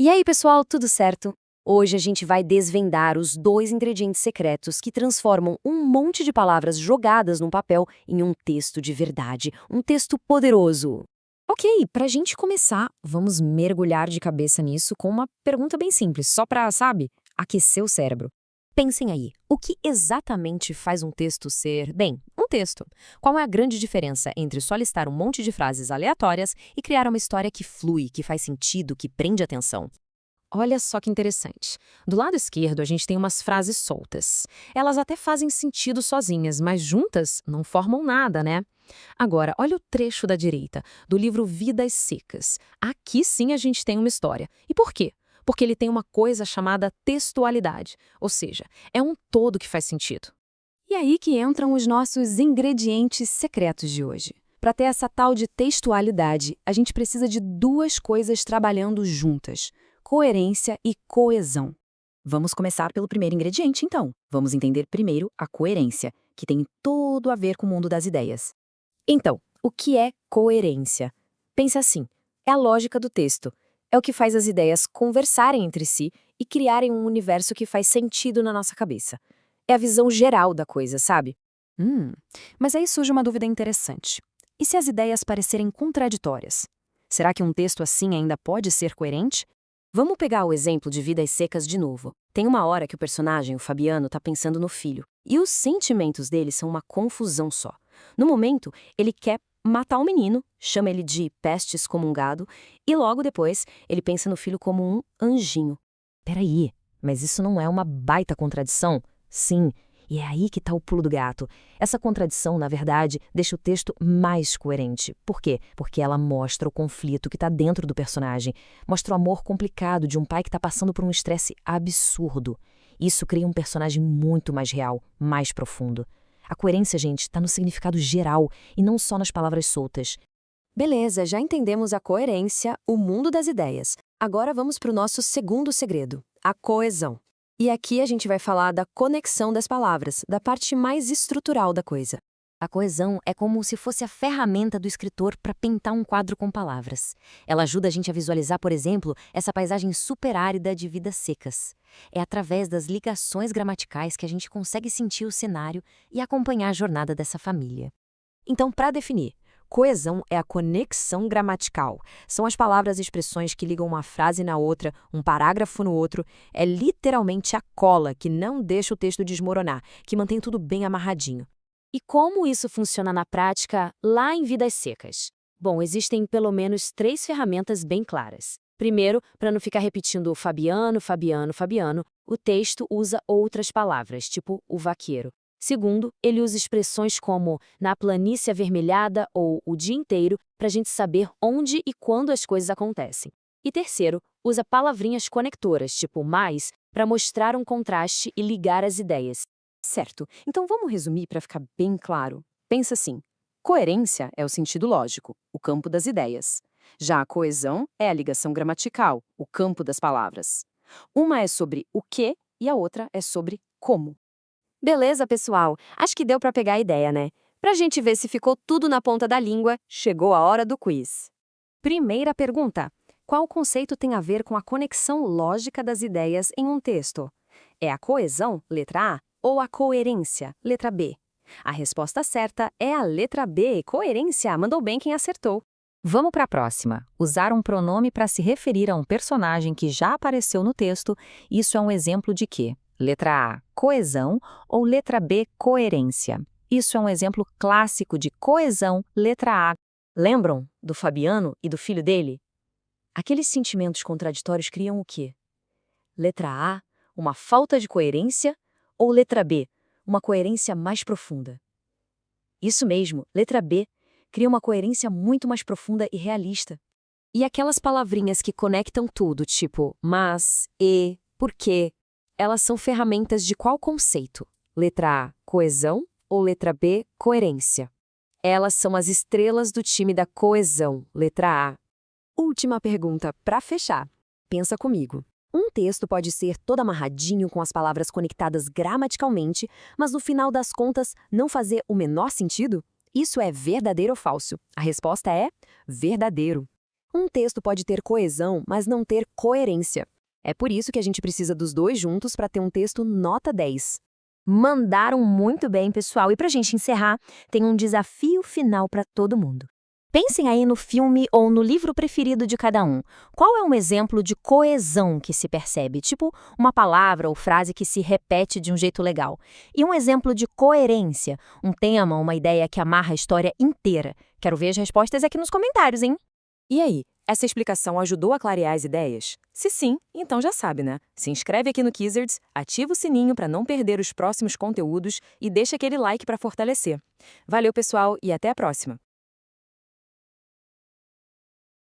E aí, pessoal, tudo certo? Hoje a gente vai desvendar os dois ingredientes secretos que transformam um monte de palavras jogadas num papel em um texto de verdade, um texto poderoso. Ok, pra gente começar, vamos mergulhar de cabeça nisso com uma pergunta bem simples, só pra, sabe, aquecer o cérebro. Pensem aí, o que exatamente faz um texto ser, bem, um texto? Qual é a grande diferença entre só listar um monte de frases aleatórias e criar uma história que flui, que faz sentido, que prende atenção? Olha só que interessante. Do lado esquerdo, a gente tem umas frases soltas. Elas até fazem sentido sozinhas, mas juntas não formam nada, né? Agora, olha o trecho da direita, do livro Vidas Secas. Aqui sim a gente tem uma história. E por quê? Porque ele tem uma coisa chamada textualidade, ou seja, é um todo que faz sentido. E aí que entram os nossos ingredientes secretos de hoje. Para ter essa tal de textualidade, a gente precisa de duas coisas trabalhando juntas: coerência e coesão. Vamos começar pelo primeiro ingrediente, então. Vamos entender primeiro a coerência, que tem todo a ver com o mundo das ideias. Então, o que é coerência? Pensa assim, é a lógica do texto. É o que faz as ideias conversarem entre si e criarem um universo que faz sentido na nossa cabeça. É a visão geral da coisa, sabe? Mas aí surge uma dúvida interessante. E se as ideias parecerem contraditórias? Será que um texto assim ainda pode ser coerente? Vamos pegar o exemplo de Vidas Secas de novo. Tem uma hora que o personagem, o Fabiano, tá pensando no filho. E os sentimentos dele são uma confusão só. No momento, ele quer matar o menino, chama ele de peste excomungado, e logo depois ele pensa no filho como um anjinho. Peraí, mas isso não é uma baita contradição? Sim, e é aí que tá o pulo do gato. Essa contradição, na verdade, deixa o texto mais coerente. Por quê? Porque ela mostra o conflito que tá dentro do personagem, mostra o amor complicado de um pai que tá passando por um estresse absurdo. Isso cria um personagem muito mais real, mais profundo. A coerência, gente, está no significado geral e não só nas palavras soltas. Beleza, já entendemos a coerência, o mundo das ideias. Agora vamos para o nosso segundo segredo, a coesão. E aqui a gente vai falar da conexão das palavras, da parte mais estrutural da coisa. A coesão é como se fosse a ferramenta do escritor para pintar um quadro com palavras. Ela ajuda a gente a visualizar, por exemplo, essa paisagem super árida de Vidas Secas. É através das ligações gramaticais que a gente consegue sentir o cenário e acompanhar a jornada dessa família. Então, para definir, coesão é a conexão gramatical. São as palavras e expressões que ligam uma frase na outra, um parágrafo no outro. É literalmente a cola que não deixa o texto desmoronar, que mantém tudo bem amarradinho. E como isso funciona na prática lá em Vidas Secas? Bom, existem pelo menos 3 ferramentas bem claras. Primeiro, para não ficar repetindo o Fabiano, Fabiano, Fabiano, o texto usa outras palavras, tipo o vaqueiro. Segundo, ele usa expressões como na planície avermelhada ou o dia inteiro para a gente saber onde e quando as coisas acontecem. E terceiro, usa palavrinhas conectoras, tipo mais, para mostrar um contraste e ligar as ideias. Certo, então vamos resumir para ficar bem claro. Pensa assim: coerência é o sentido lógico, o campo das ideias. Já a coesão é a ligação gramatical, o campo das palavras. Uma é sobre o que e a outra é sobre como. Beleza, pessoal? Acho que deu para pegar a ideia, né? Pra gente ver se ficou tudo na ponta da língua, chegou a hora do quiz. Primeira pergunta: qual conceito tem a ver com a conexão lógica das ideias em um texto? É a coesão, letra A, ou a coerência, letra B? A resposta certa é a letra B, coerência. Mandou bem quem acertou. Vamos para a próxima. Usar um pronome para se referir a um personagem que já apareceu no texto, isso é um exemplo de quê? Letra A, coesão, ou letra B, coerência? Isso é um exemplo clássico de coesão, letra A. Lembram do Fabiano e do filho dele? Aqueles sentimentos contraditórios criam o quê? Letra A, uma falta de coerência, ou letra B, uma coerência mais profunda? Isso mesmo, letra B, cria uma coerência muito mais profunda e realista. E aquelas palavrinhas que conectam tudo, tipo mas, e, porquê, elas são ferramentas de qual conceito? Letra A, coesão, ou letra B, coerência? Elas são as estrelas do time da coesão, letra A. Última pergunta para fechar. Pensa comigo. Um texto pode ser todo amarradinho com as palavras conectadas gramaticalmente, mas no final das contas não fazer o menor sentido? Isso é verdadeiro ou falso? A resposta é verdadeiro. Um texto pode ter coesão, mas não ter coerência. É por isso que a gente precisa dos dois juntos para ter um texto nota 10. Mandaram muito bem, pessoal. E pra gente encerrar, tem um desafio final para todo mundo. Pensem aí no filme ou no livro preferido de cada um. Qual é um exemplo de coesão que se percebe? Tipo, uma palavra ou frase que se repete de um jeito legal. E um exemplo de coerência, um tema, uma ideia que amarra a história inteira. Quero ver as respostas aqui nos comentários, hein? E aí, essa explicação ajudou a clarear as ideias? Se sim, então já sabe, né? Se inscreve aqui no Kizards, ativa o sininho para não perder os próximos conteúdos e deixa aquele like para fortalecer. Valeu, pessoal, e até a próxima!